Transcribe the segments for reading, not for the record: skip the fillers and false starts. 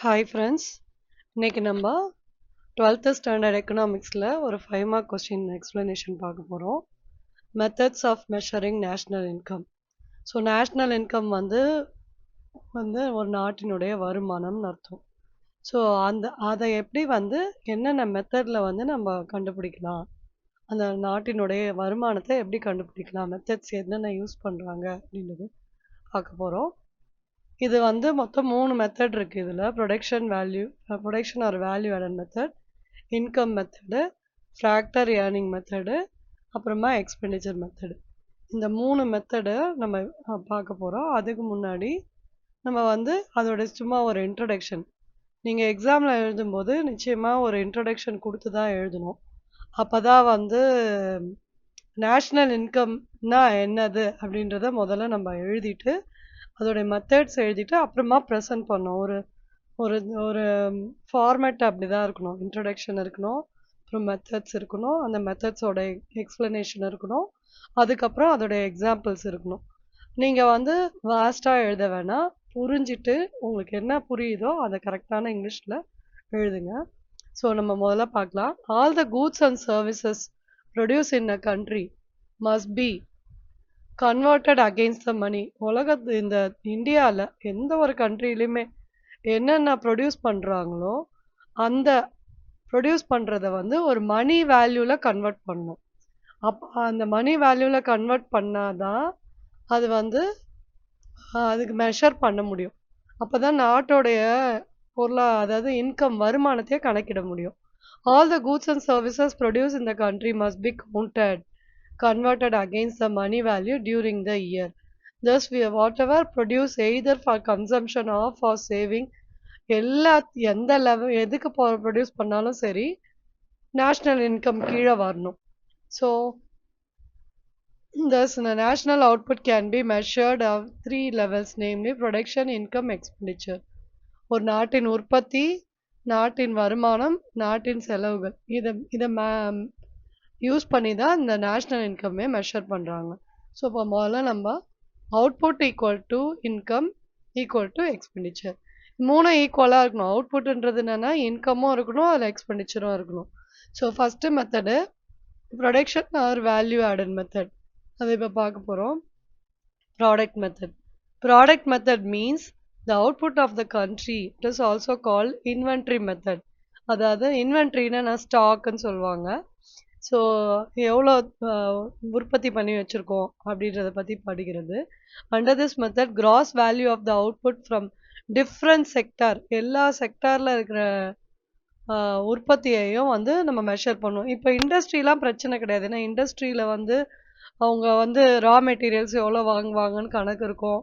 Hi friends, இன்னைக்கு நம்ம 12th standard எக்கனாமிக்ஸில் ஒரு 5 மார்க் கொஸ்டின் எக்ஸ்ப்ளனேஷன் பார்க்க போகிறோம். Methods of measuring national income. So national income வந்து ஒரு நாட்டினுடைய வருமானம்னு அர்த்தம். ஸோ அதை எப்படி என்னென்ன மெத்தடில் நம்ம கண்டுபிடிக்கலாம், அந்த நாட்டினுடைய வருமானத்தை எப்படி கண்டுபிடிக்கலாம், மெத்தட்ஸ் என்னென்ன யூஸ் பண்ணுறாங்க அப்படின்றது பார்க்க போகிறோம். இது மொத்தம் 3 மெத்தட் இருக்கு. இதில் production or value added method, income method, factor earning method, அப்புறமா எக்ஸ்பெண்டிச்சர் மெத்தடு. இந்த 3 மெத்தடை நம்ம பார்க்க போகிறோம். அதுக்கு முன்னாடி நம்ம அதோட சும்மா ஒரு இன்ட்ரடக்ஷன், நீங்கள் எக்ஸாமில் எழுதும்போது நிச்சயமாக ஒரு இன்ட்ரடக்ஷன் கொடுத்து தான் எழுதணும். அப்போ தான் நேஷ்னல் இன்கம்னா என்னது அப்படின்றத முதல்ல நம்ம எழுதிட்டு அதோடைய மெத்தட்ஸ் எழுதிட்டு அப்புறமா ப்ரெசென்ட் பண்ணோம். ஒரு ஒரு ஒரு ஃபார்மேட் அப்படி தான் இருக்கணும். இன்ட்ரடக்ஷன் இருக்கணும், அப்புறம் மெத்தட்ஸ் இருக்கணும், அந்த மெத்தட்ஸோட எக்ஸ்ப்ளனேஷன் இருக்கணும், அதுக்கப்புறம் அதோடைய எக்ஸாம்பிள்ஸ் இருக்கணும். நீங்கள் வாஸ்ட்டாக எழுத வேணாம், புரிஞ்சிட்டு உங்களுக்கு என்ன புரியுதோ அதை கரெக்டான இங்கிலீஷில் எழுதுங்க. ஸோ நம்ம முதல்ல பார்க்கலாம். All the goods and services produce in a country must be converted against the money. இந்த இந்தியாவில் எந்த ஒரு கண்ட்ரிலையுமே என்னென்ன ப்ரொடியூஸ் பண்ணுறாங்களோ அந்த ப்ரொடியூஸ் பண்ணுறத ஒரு மணி வேல்யூவில் கன்வெர்ட் பண்ணணும். அந்த மணி வேல்யூவில் கன்வெர்ட் பண்ணாதான் அது அதுக்கு மெஷர் பண்ண முடியும். அப்போ தான் நாட்டோடைய அதாவது இன்கம் வருமானத்தையே கணக்கிட முடியும். All the goods and services produce in the country must B converted against the money value during the year. Thus, whatever produce either for consumption or for saving, எந்த லெவல் எதுக்கு produce பண்ணாலும் சரி national income கீழே வரணும். So thus the national output can be measured of 3 levels, namely production, income, expenditure. ஒரு நாட்டின் உற்பத்தி, நாட்டின் வருமானம், நாட்டின் செலவுகள், இதை யூஸ் பண்ணி தான் இந்த நேஷ்னல் இன்கம்மே மெஷர் பண்ணுறாங்க. ஸோ இப்போ முதல்ல நம்ம output equal to income equal to expenditure, 3 ஈக்குவலாக இருக்கணும். அவுட்புட்ன்றது என்னென்னா இன்கமும் இருக்கணும், அதில் எக்ஸ்பெண்டிச்சரும் இருக்கணும். So first method production or value added method, அதை இப்போ பார்க்க போகிறோம். Product method means the output of the country. It is also called inventory method. அதாவது இன்வென்ட்ரின்னா ஸ்டாக்குன்னு சொல்லுவாங்க. ஸோ எவ்வளோ உற்பத்தி பண்ணி வச்சுருக்கோம் அப்படின்றத பற்றி படிக்கிறது. Under this method gross value of the output from different sector, எல்லா செக்டாரில் இருக்கிற உற்பத்தியையும் நம்ம மெஷர் பண்ணுவோம். இப்போ இண்டஸ்ட்ரிலாம் பிரச்சனை கிடையாது. ஏன்னா இண்டஸ்ட்ரியில் அவங்க ரா மெட்டீரியல்ஸ் எவ்வளோ வாங்குவாங்கன்னு கணக்கு இருக்கும்.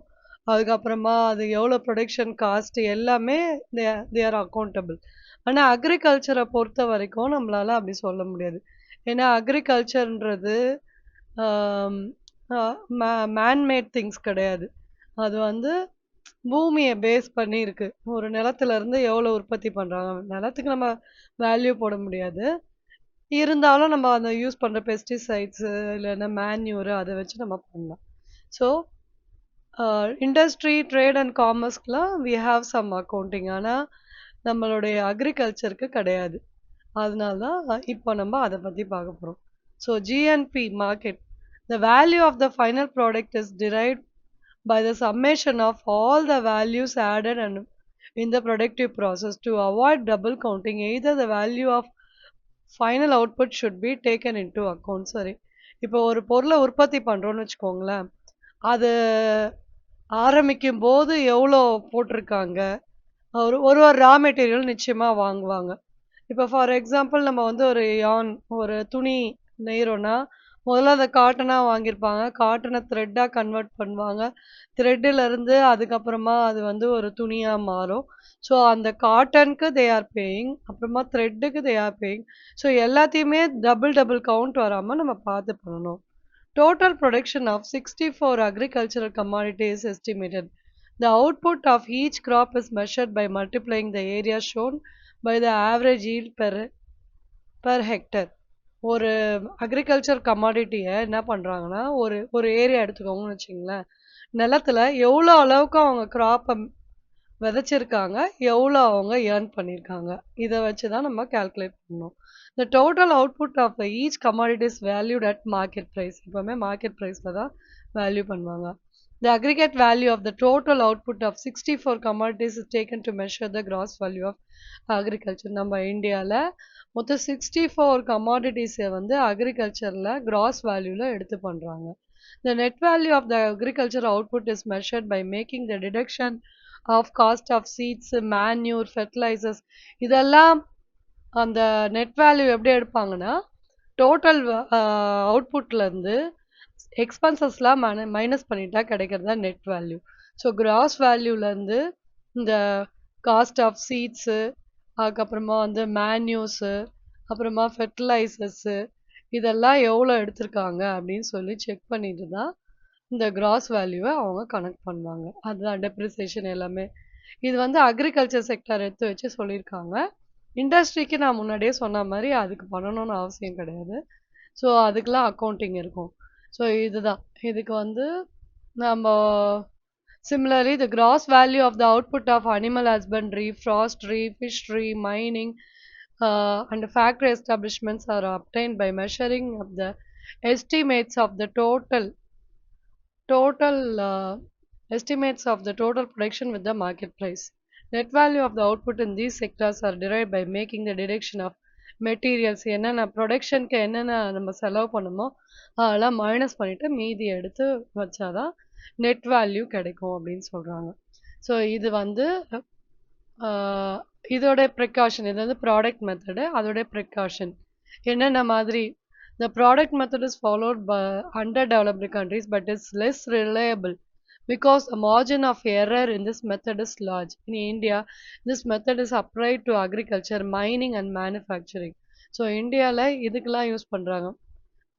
அதுக்கப்புறமா அது எவ்வளோ ப்ரொடக்ஷன் காஸ்ட் எல்லாமே தே ஆர் அக்கௌண்டபிள். ஆனால் அக்ரிகல்ச்சரை பொறுத்த வரைக்கும் நம்மளால் அப்படி சொல்ல முடியாது. ஏன்னா அக்ரிகல்ச்சர்ன்றது மேன்மேட் திங்ஸ் கிடையாது. அது பூமியை பேஸ் பண்ணி இருக்கு. ஒரு நிலத்துல இருந்து எவ்வளோ உற்பத்தி பண்ணுறாங்க, நிலத்துக்கு நம்ம வேல்யூ போட முடியாது. இருந்தாலும் நம்ம அதை யூஸ் பண்ணுற பெஸ்டிசைட்ஸு இல்லைன்னா மேன்யூரு அதை வச்சு நம்ம பண்ணலாம். ஸோ இண்டஸ்ட்ரி, ட்ரேட் அண்ட் காமர்ஸ்க்குலாம் வி ஹாவ் சம் அக்கௌண்டிங். ஆனால் நம்மளுடைய அக்ரிகல்ச்சருக்கு கிடையாது. அதனால தான் இப்போ நம்ம அதை பற்றி பார்க்க போகிறோம். So GNP market, the value of the final product is derived by the summation of all the values added and in the productive process. To avoid double counting, either the value of final output should be taken into account. சரி, இப்போ ஒரு பொருளை உற்பத்தி பண்ணுறோன்னு வச்சுக்கோங்களேன், அது ஆரம்பிக்கும் போது எவ்வளோ போட்டிருக்காங்க, ஒரு ரா மெட்டீரியல் நிச்சயமாக வாங்குவாங்க. இப்போ ஃபார் எக்ஸாம்பிள் நம்ம ஒரு துணி நெய்கிறோன்னா முதல்ல அதை காட்டனாக வாங்கியிருப்பாங்க. காட்டனை த்ரெட்டாக கன்வெர்ட் பண்ணுவாங்க. த்ரெட்டிலேருந்து அதுக்கப்புறமா அது ஒரு துணியாக மாறும். ஸோ அந்த காட்டனுக்கு தே ஆர் பேயிங், அப்புறமா த்ரெட்டுக்கு தே ஆர் பேயிங். ஸோ எல்லாத்தையுமே டபுள் கவுண்ட் வராமல் நம்ம பார்த்து பண்ணணும். Total production of 64 agricultural commodities is estimated. The output of each crop is measured by multiplying the area shown by the average yield per hectare. ஒரு agriculture கமாடிட்டியை என்ன பண்ணுறாங்கன்னா, ஒரு area எடுத்துக்கோங்கன்னு வச்சுங்களேன், நிலத்துல எவ்வளோ அளவுக்கு அவங்க கிராப்பை விதைச்சிருக்காங்க, எவ்வளோ அவங்க ஏர்ன் பண்ணியிருக்காங்க. இத வச்சு தான் நம்ம கால்குலேட் பண்ணணும். The total output of each commodity is valued at market price. எப்பவுமே மார்க்கெட் பிரைஸ்ல தான் வேல்யூ பண்ணுவாங்க. The aggregate value of the total output of 64 commodities is taken to measure the gross value of agriculture. நம்ம இந்தியால மொத்தம் 64 commodities வந்து அக்ரிகல்ச்சர்ல cross வேல்யூல எடுத்து பண்றாங்க. The net value of the agriculture output is measured by making the deduction of cost of seeds, manure, fertilizers. இதெல்லாம் அந்த net value எப்படி எடுப்பாங்கன்னா, total அவுட்புட்ல இருந்து எக்ஸ்பென்சஸ்லாம் மைனஸ் பண்ணிட்டா கிடைக்கிறது தான் நெட் வேல்யூ. ஸோ கிராஸ் வேல்யூல இருந்து இந்த காஸ்ட் ஆஃப் சீட்ஸு, அதுக்கப்புறமா வந்து மேன்யூஸு, அப்புறமா ஃபெர்டிலைசர்ஸு இதெல்லாம் எவ்வளோ எடுத்திருக்காங்க அப்படின்னு சொல்லி செக் பண்ணிட்டு தான் இந்த கிராஸ் வேல்யூவை அவங்க கனெக்ட் பண்ணுவாங்க. அதுதான் டெப்ரிசியேஷன் எல்லாமே. இது வந்து அக்ரிகல்ச்சர் செக்டார் எடுத்து வச்சு சொல்லியிருக்காங்க. இண்டஸ்ட்ரிக்கு நான் முன்னாடியே சொன்ன மாதிரி அதுக்கு பண்ணணும்னு அவசியம் கிடையாது. ஸோ அதுக்கெல்லாம் அக்கௌண்டிங் இருக்கும். ஸோ இதுதான் இதுக்கு வந்து நம்ம similarly the gross value of the output of animal husbandry, forestry, fishery, mining, and factory establishments are obtained by measuring of the estimates of the total estimates of the total production with the market price. Net value of the output in these sectors are derived by making the deduction of materials என்னென்ன ப்ரொடக்ஷனுக்கு என்னென்ன நம்ம செலவு பண்ணுமோ அதெல்லாம் minus பண்ணிட்டு மீதி எடுத்து வச்சாதான் நெட் வேல்யூ கிடைக்கும் அப்படின்னு சொல்றாங்க. ஸோ இது வந்து இதோட ப்ரிகாஷன் இது வந்து ப்ராடக்ட் மெத்தடு அதோட ப்ரிகாஷன் என்னென்ன மாதிரி the product method is followed by underdeveloped countries but is less reliable because the margin of error in this method is large. In India, this method is applied to agriculture, mining and manufacturing. So இந்தியால இதுக்கெல்லாம் use பண்றாங்க.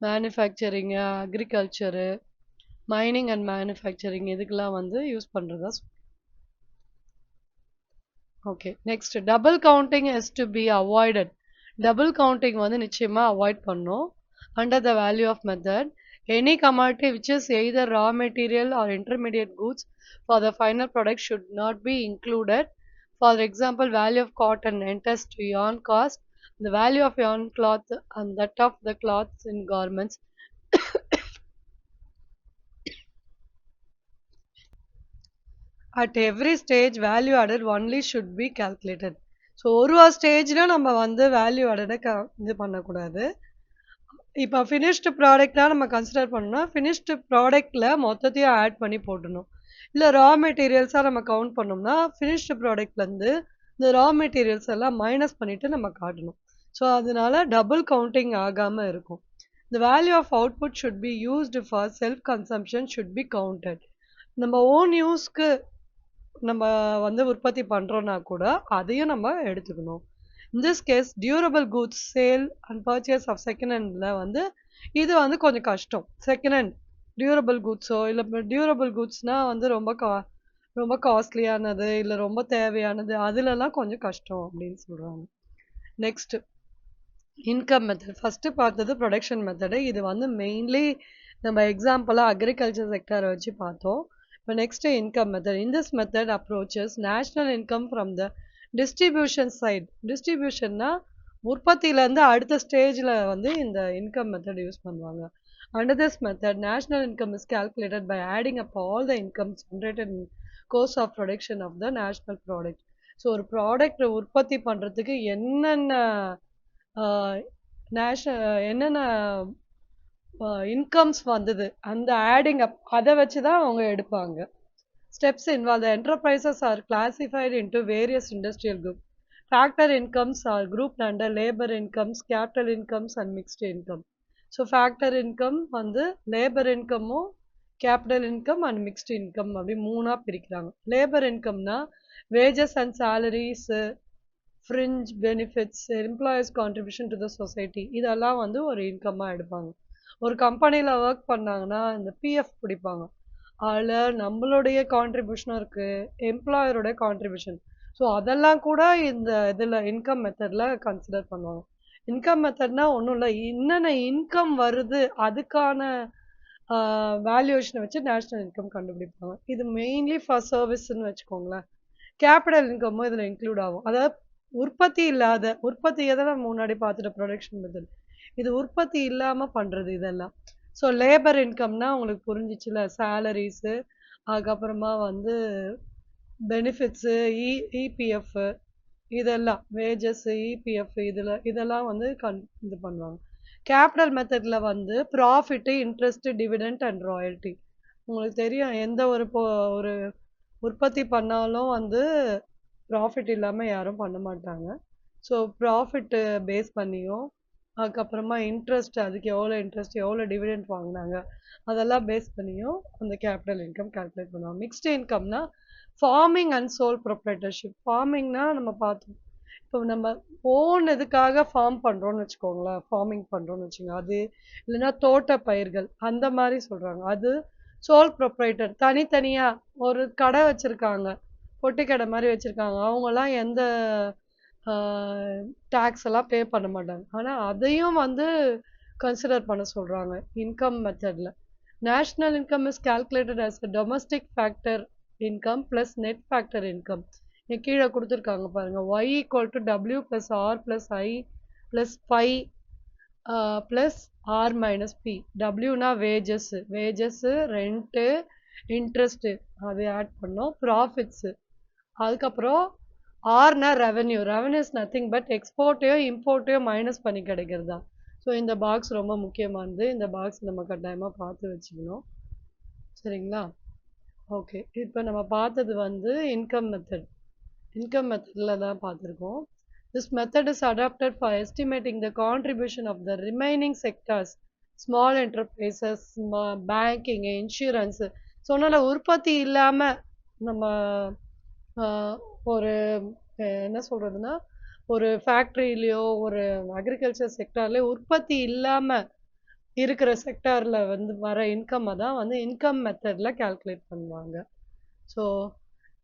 Manufacturing, agriculture, mining and manufacturing இதுக்கெல்லாம் வந்து use பண்றதா. Okay, next double counting is to be avoided. Double counting வந்து நிச்சயமா avoid பண்ணும். Under the value of method, any commodity which is either raw material or intermediate goods for the final product should not be included. For example, value of cotton enters to yarn cost, the value of yarn cloth and that of the cloths in garments. At every stage, value added only should be calculated. So ஒரு ஸ்டேஜ்ல நம்ம வந்து value ஆடடை இது பண்ணக்கூடாது. இப்போ finished ப்ராடக்ட்னா நம்ம consider பண்ணோம்னா finished ப்ராடக்ட்ல மொத்தத்தையும் ஆட் பண்ணி போடணும். இல்லை ரா மெட்டீரியல்ஸாக நம்ம கவுண்ட் பண்ணோம்னா ஃபினிஷ்டு ப்ராடக்ட்லேருந்து இந்த ரா மெட்டீரியல்ஸ் எல்லாம் மைனஸ் பண்ணிட்டு நம்ம காட்டணும். ஸோ அதனால டபுள் கவுண்டிங் ஆகாமல் இருக்கும். The value of output should be used for self consumption should be counted. நம்ம ஓன் யூஸ்க்கு நம்ம வந்து உற்பத்தி பண்றோம்னா கூட அதையும் நம்ம எடுத்துக்கணும். In this case, durable goods sale and purchase of second handல வந்து இது வந்து கொஞ்சம் கஷ்டம். செகண்ட் ஹேண்ட் டியூரபிள் குட்ஸோ இல்லை டியூரபிள் குட்ஸ்னா வந்து ரொம்ப காஸ்ட்லியானது இல்லை ரொம்ப தேவையானது அதுலலாம் கொஞ்சம் கஷ்டம் அப்படின்னு சொல்றாங்க. Next income method. ஃபர்ஸ்ட் பார்த்தது ப்ரொடக்ஷன் மெத்தடு. இது வந்து மெயின்லி நம்ம எக்ஸாம்பிளாக அக்ரிகல்ச்சர் செக்டரை வச்சு பார்த்தோம். இப்போ next income method. In this method approaches national income from the distribution side. டிஸ்ட்ரிபியூஷன்னா உற்பத்தியிலேருந்து அடுத்த ஸ்டேஜில் வந்து இந்த இன்கம் மெத்தட் யூஸ் பண்ணுவாங்க. Under this method, national income is calculated by adding up all the incomes generated in course of production of the national product. So ஒரு product உற்பத்தி பண்ணுறதுக்கு என்னென்ன என்னென்ன இன்கம்ஸ் வந்தது அந்த ஆடிங் அப் அதை வச்சு தான் அவங்க எடுப்பாங்க. Steps involved. The enterprises are classified into various industrial groups. Factor incomes are grouped under labor incomes, capital incomes and mixed income. So factor income வந்து labor incomeம் capital income and mixed income அப்படி மூணா பிரிக்கிறாங்க. labor incomeனா wages and salaries, fringe benefits, employees contribution to the society இதெல்லாம் வந்து ஒரு இன்கம்மா எடுப்பாங்க. ஒரு கம்பெனியில் ஒர்க் பண்ணாங்கன்னா இந்த பிஎஃப் பிடிப்பாங்க. அதில் நம்மளுடைய கான்ட்ரிபியூஷனும் இருக்குது, எம்ப்ளாயரோட கான்ட்ரிபியூஷன். ஸோ அதெல்லாம் கூட இந்த இதில் இன்கம் மெத்தடில் கன்சிடர் பண்ணுவாங்க. இன்கம் மெத்தட்னா ஒன்றும் இல்லை, என்னென்ன இன்கம் வருது அதுக்கான வேல்யூவேஷனை வச்சு நேஷ்னல் இன்கம் கண்டுபிடிப்பாங்க. இது மெயின்லி ஃபார் சர்வீஸ்ன்னு வச்சுக்கோங்களேன். கேபிட்டல் இன்கமும் இதில் இன்க்ளூட் ஆகும். அதாவது உற்பத்தி எதை நம்ம முன்னாடி பார்த்துட்ட ப்ரொடக்ஷன் மெத்தட். இது உற்பத்தி இல்லாமல் பண்ணுறது இதெல்லாம். ஸோ லேபர் இன்கம்னா உங்களுக்கு புரிஞ்சிச்சுல, சேலரிஸு, அதுக்கப்புறமா வந்து பெனிஃபிட்ஸு, இபிஎஃப், இதெல்லாம் வேஜஸ், இபிஎஃப், இதெல்லாம் வந்து இது பண்ணுவாங்க. கேபிட்டல் மெத்தடில் வந்து profit, interest, dividend and royalty. உங்களுக்கு தெரியும், எந்த ஒரு உற்பத்தி பண்ணாலும் வந்து ப்ராஃபிட் இல்லாமல் யாரும் பண்ண மாட்டாங்க. ஸோ ப்ராஃபிட்டு பேஸ் பண்ணியும், அதுக்கப்புறமா இன்ட்ரெஸ்ட், அதுக்கு எவ்வளோ டிவிடெண்ட் வாங்கினாங்க, அதெல்லாம் பேஸ் பண்ணியும் அந்த கேபிட்டல் இன்கம் கால்குலேட் பண்ணுவாங்க. மிக்ஸ்டு இன்கம்னா ஃபார்மிங் அண்ட் சோல் ப்ரொப்ரைட்டர்ஷிப். ஃபார்மிங்னா நம்ம பார்த்தோம், இப்போ நம்ம ஓன் இதுக்காக ஃபார்ம் பண்ணுறோன்னு வச்சுக்கோங்களேன், ஃபார்மிங் பண்ணுறோன்னு வச்சுக்கோங்க, அது இல்லைன்னா தோட்ட பயிர்கள் அந்த மாதிரி சொல்கிறாங்க. அது சோல் ப்ரொப்ரைட்டர். தனித்தனியாக ஒரு கடை வச்சுருக்காங்க, பொட்டி கடை மாதிரி வச்சுருக்காங்க, அவங்கெல்லாம் எந்த டேக்ஸ் எல்லாம் பே பண்ண மாட்டாங்க. ஆனால் அதையும் வந்து கன்சிடர் பண்ண சொல்கிறாங்க இன்கம் மெத்தடில். National income is calculated as a domestic factor income plus net factor income. கீழே கொடுத்துருக்காங்க பாருங்க, y equal to w plus r plus i plus phi plus r minus p. wனா வேஜஸ், ரெண்ட்டு, இன்ட்ரெஸ்ட்டு, அது add பண்ணோம், profits, அதுக்கப்புறம் ஆர்னா revenue is nothing but எக்ஸ்போர்ட்டையும் இம்போர்ட்டையும் மைனஸ் பண்ணி கிடைக்கிறது தான். ஸோ இந்த பாக்ஸ் ரொம்ப முக்கியமானது, இந்த பாக்ஸ் நம்ம கட்டாயமாக பார்த்து வச்சுக்கணும். சரிங்களா? ஓகே, இப்போ நம்ம பார்த்தது வந்து இன்கம் மெத்தடில் தான் பார்த்துருக்கோம். This method is adopted for estimating the contribution of the remaining sectors, small enterprises, banking, insurance. சொன்னால உற்பத்தி இல்லாமல் நம்ம ஒரு என்ன சொல்கிறதுனா, ஒரு ஃபேக்ட்ரியிலையோ ஒரு அக்ரிகல்ச்சர் செக்டார்லேயோ உற்பத்தி இல்லாமல் இருக்கிற செக்டாரில் வந்து வர இன்கம்மை தான் வந்து இன்கம் மெத்தடில் கால்குலேட் பண்ணுவாங்க. ஸோ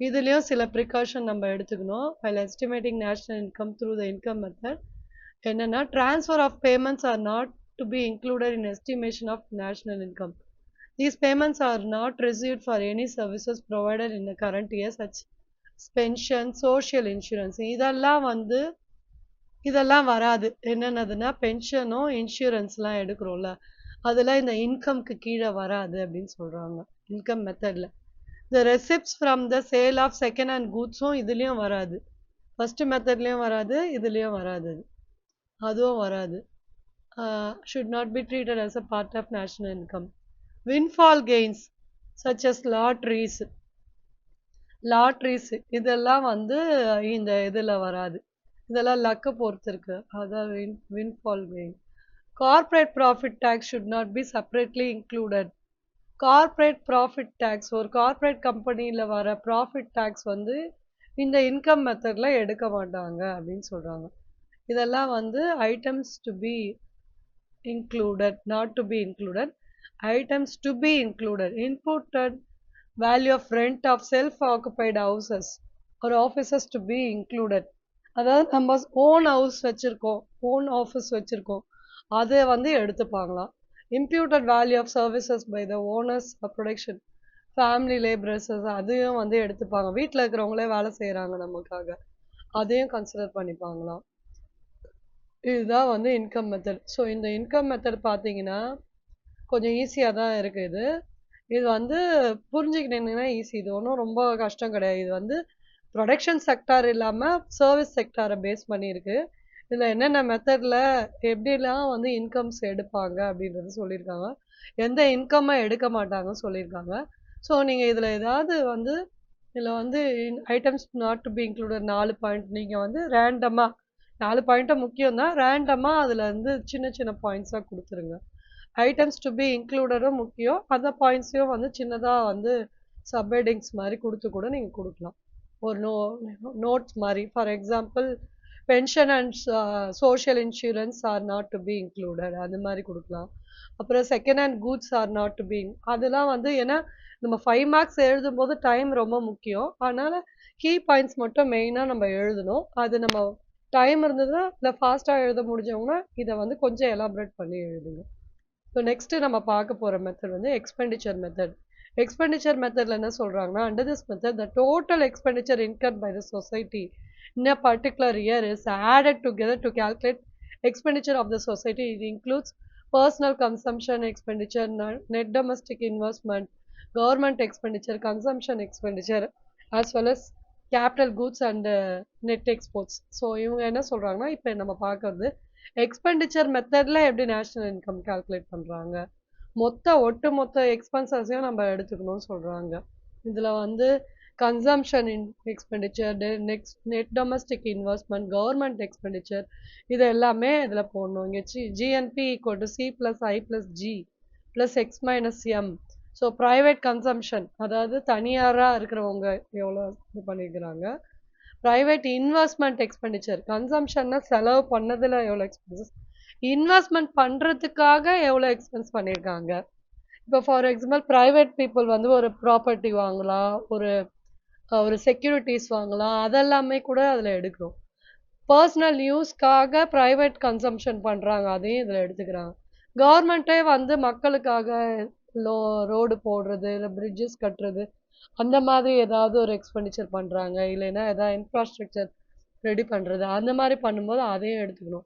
இதுலேயும் சில ப்ரிகாஷன் நம்ம எடுத்துக்கணும். while estimating national income through the income method, என்னென்னா transfer of payments are not to be included in estimation of national income. These payments are not received for any services provided in the current year such pension, social insurance, இதெல்லாம் வராது. என்னென்னதுன்னா பென்ஷனும் இன்சூரன்ஸ்லாம் எடுக்கிறோம்ல, அதெல்லாம் இந்த இன்கம்க்கு கீழே வராது அப்படின்னு சொல்கிறாங்க இன்கம் மெத்தடில். The receipts from the sale of second hand கூட்ஸும் இதுலேயும் வராது. ஃபஸ்ட்டு மெத்தட்லேயும் வராது, இதுலேயும் வராது, அதுவும் வராது. Should not be treated as a part of national income. windfall gains such as lotteries இதெல்லாம் வந்து இந்த இதில் வராது, இதெல்லாம் லக்கை பொறுத்து இருக்கு. அதான் windfall gain. Corporate profit tax should not be separately included. Corporate profit tax, ஒரு கார்ப்பரேட் கம்பெனியில் வர ப்ராஃபிட் டேக்ஸ் வந்து இந்த இன்கம் மெத்தடில் எடுக்க மாட்டாங்க அப்படின்னு சொல்கிறாங்க. இதெல்லாம் வந்து items to be included, not to be included. Items to be included, inputted value of rent of self-occupied houses or offices to be included. அதாவது நம்ம ஓன் ஹவுஸ் வச்சுருக்கோம், ஓன் ஆஃபீஸ் வச்சுருக்கோம், அதை வந்து எடுத்துப்பாங்களாம். Imputed value of services by the owners of production, family labourers, அதையும் வந்து எடுத்துப்பாங்க. வீட்டில் இருக்கிறவங்களே வேலை செய்கிறாங்க நமக்காக, அதையும் கன்சிடர் பண்ணிப்பாங்களாம். இதுதான் வந்து இன்கம் மெத்தட். ஸோ இந்த இன்கம் மெத்தட் பார்த்தீங்கன்னா கொஞ்சம் ஈஸியாக தான் இருக்குது. இது வந்து புரிஞ்சுக்கிட்டீங்கன்னா ஈஸி, இது ஒன்றும் ரொம்ப கஷ்டம் கிடையாது. இது வந்து ப்ரொடக்ஷன் செக்டார் இல்லாமல் சர்வீஸ் செக்டாரை பேஸ் பண்ணியிருக்கு. இதில் என்னென்ன மெத்தடில் எப்படிலாம் வந்து இன்கம்ஸ் எடுப்பாங்க அப்படின்றது சொல்லியிருக்காங்க, எந்த இன்கம்மை எடுக்க மாட்டாங்கன்னு சொல்லியிருக்காங்க. ஸோ நீங்கள் இதில் ஏதாவது வந்து இதில் வந்து items not to be included 4 point நீங்கள் வந்து ரேண்டமாக 4 பாயிண்ட்டும் முக்கியம் தான், ரேண்டமாக அதில் வந்து சின்ன சின்ன பாயிண்ட்ஸாக கொடுத்துருங்க. ஐட்டம்ஸ் டு பி இன்க்ளூடடும் முக்கியம், அந்த பாயிண்ட்ஸையும் வந்து சின்னதாக வந்து சப்ஹெட்டிங்ஸ் மாதிரி கொடுத்து கூட நீங்கள் கொடுக்கலாம், ஒரு நோட்ஸ் மாதிரி. For example pension and social insurance are not to be included, அது மாதிரி கொடுக்கலாம். அப்புறம் second hand goods are not to be, அதெல்லாம் வந்து ஏன்னா நம்ம 5 மார்க்ஸ் எழுதும்போது டைம் ரொம்ப முக்கியம், அதனால் கீ பாயிண்ட்ஸ் மட்டும் மெயினாக நம்ம எழுதணும். அது நம்ம டைம் இருந்ததுன்னா இல்லை ஃபாஸ்ட்டாக எழுத முடிஞ்சவங்கன்னா இதை வந்து கொஞ்சம் எலாபரேட் பண்ணி எழுதுங்க. ஸோ நெக்ஸ்ட்டு நம்ம பார்க்க போகிற மெத்தட் வந்து எக்ஸ்பெண்டிச்சர் மெத்தட். எக்ஸ்பெண்டிச்சர் மெத்தட்ல என்ன சொல்றாங்கன்னா, under this method the total expenditure incurred by the society in a particular year is added together to calculate expenditure of the society. It includes personal consumption expenditure, net domestic investment, government expenditure, consumption expenditure, as well as capital goods and net exports. So இவங்க என்ன சொல்றாங்கன்னா, இப்போ நம்ம பார்க்கறது expenditure மெத்தட்ல எப்படி national income calculate பண்றாங்க, ஒட்டுமொத்த எக்ஸ்பென்சஸையும் நம்ம எடுத்துக்கணும்னு சொல்றாங்க. இதுல வந்து consumption expenditure, net domestic investment, government expenditure, இது எல்லாமே இதில் போடணும். இங்கே GNB equal to C plus I plus G plus X minus M. So private consumption, அதாவது தனியாராக இருக்கிறவங்க எவ்வளோ இது பண்ணிக்கிறாங்க. ப்ரைவேட் இன்வெஸ்ட்மெண்ட் எக்ஸ்பெண்டிச்சர், கன்சம்ஷன்னா செலவு பண்ணதில் எவ்வளோ எக்ஸ்பென்சஸ், இன்வெஸ்ட்மெண்ட் பண்ணுறதுக்காக எவ்வளோ எக்ஸ்பென்ஸ் பண்ணியிருக்காங்க. இப்போ ஃபார் எக்ஸாம்பிள் ப்ரைவேட் பீப்புள் வந்து ஒரு ப்ராப்பர்ட்டி வாங்கலாம், ஒரு செக்யூரிட்டிஸ் வாங்கலாம், அதெல்லாமே கூட அதில் எடுக்கிறோம். பர்சனல் யூஸ்க்காக ப்ரைவேட் கன்சம்ஷன் பண்ணுறாங்க, அதையும் இதில் எடுத்துக்கிறாங்க. கவர்மெண்ட்டே வந்து மக்களுக்காக ரோடு போடுறது, இல்லை பிரிட்ஜஸ் கட்டுறது, அந்த மாதிரி ஏதாவது ஒரு எக்ஸ்பெண்டிச்சர் பண்ணுறாங்க, இல்லைன்னா ஏதாவது இன்ஃப்ராஸ்ட்ரக்சர் ரெடி பண்ணுறது, அந்த மாதிரி பண்ணும்போது அதையும் எடுத்துக்கணும்.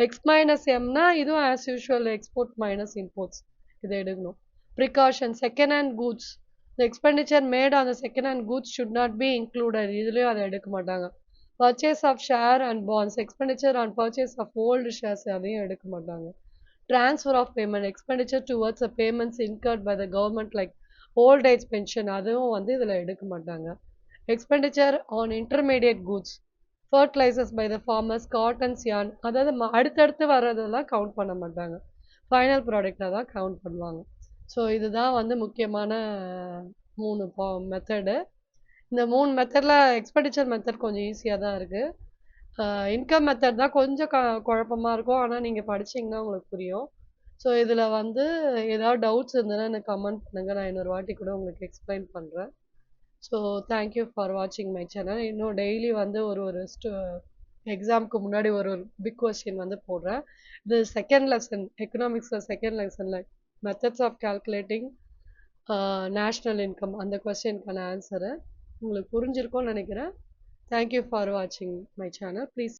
எக்ஸ் மைனஸ் எம்னா இதுவும் as usual export minus imports, இதை எடுக்கணும். Precaution, second hand goods, the expenditure made on the second hand goods should not be included. இதுலயும் அதை எடுக்க மாட்டாங்க. Purchase of share and bonds, expenditure on purchase of old shares, அதையும் எடுக்க மாட்டாங்க. Transfer of payment, expenditure towards the payments incurred by the government like old age pension, அதுவும் வந்து இதுல எடுக்க மாட்டாங்க. Expenditure on intermediate goods, fertilizers by the farmers, cotton, yarn, அதாவது அடுத்தடுத்து வர்றதெல்லாம் கவுண்ட் பண்ண மாட்டாங்க. ஃபைனல் ப்ராடக்டை தான் கவுண்ட் பண்ணுவாங்க. ஸோ இதுதான் வந்து முக்கியமான 3 மெத்தடு. இந்த 3 மெத்தடில் எக்ஸ்பெண்டிச்சர் மெத்தட் கொஞ்சம் ஈஸியாக தான் இருக்குது. இன்கம் மெத்தட் தான் கொஞ்சம் குழப்பமாக இருக்கும், ஆனால் நீங்கள் படிச்சிங்கன்னா உங்களுக்கு புரியும். ஸோ இதில் வந்து ஏதாவது டவுட்ஸ் இருந்ததுன்னா எனக்கு கமெண்ட் பண்ணுங்கள், நான் இன்னொரு வாட்டி கூட உங்களுக்கு எக்ஸ்பிளைன் பண்ணுறேன். ஸோ தேங்க்யூ ஃபார் வாட்சிங் மை சேனல். இன்னும் டெய்லி வந்து ஒரு எக்ஸாமுக்கு முன்னாடி ஒரு பிக் கொஸ்டின் வந்து போடுறேன். இது செகண்ட் லெசன், எக்கனாமிக்ஸில் செகண்ட் லெசனில் methods of calculating national income, அந்த கொஸ்டினுக்கான ஆன்சரு உங்களுக்கு புரிஞ்சிருக்கும்னு நினைக்கிறேன். தேங்க்யூ ஃபார் வாட்சிங் மை சேனல். ப்ளீஸ்